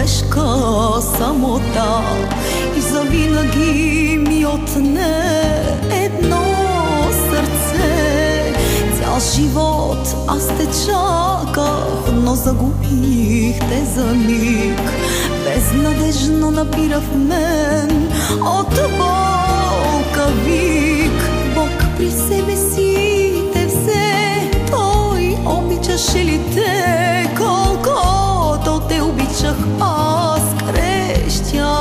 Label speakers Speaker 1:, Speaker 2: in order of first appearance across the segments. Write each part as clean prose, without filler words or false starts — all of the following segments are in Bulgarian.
Speaker 1: човешка самота и завинаги ми отне едно сърце. Цял живот аз те чаках, но загубих те за миг. Безнадежно напира в мен от болка вик. Бог при себе си те взе, Той обичаше ли те, колкото те обичах аз, крещя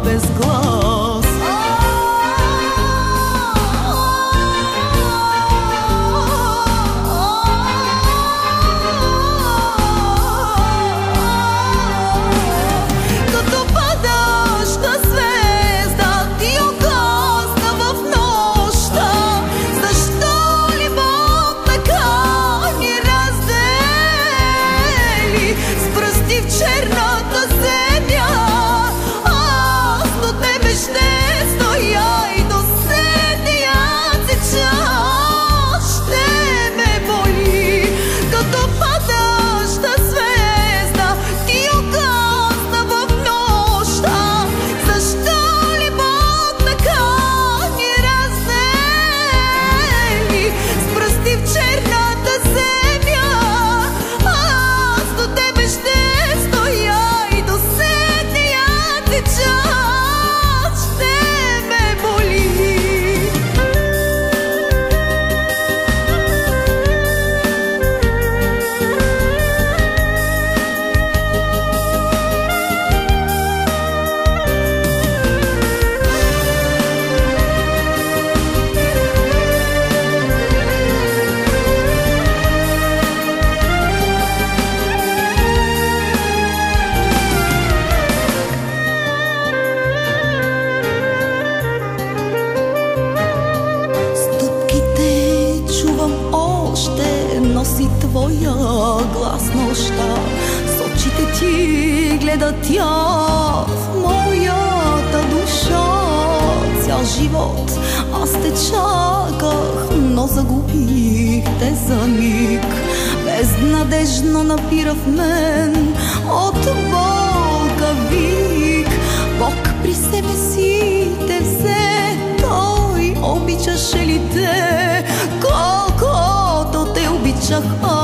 Speaker 1: без глас. Като падаща звезда ти угасна в нощта. Защо ли Бог така ни раздели с пръсти в черната земя? Аз до тебе ще стоя и до следния си час ще ме боли. Като падаща звезда ти угасна в нощта. Защо ли Бог така ни раздели с пръсти в черната земя? Аз до тебе ще стоя и до следния ти час ще ме боли. Стъпките чувам още, носи твоя глас нощта. С очите ти гледа тя в моята душа. Цял живот аз те чаках, но загубих те за миг. Безнадежно напира в мен от болка вик. Бог при себе си те взе, Той обичаше ли те, колкото те обичах аз?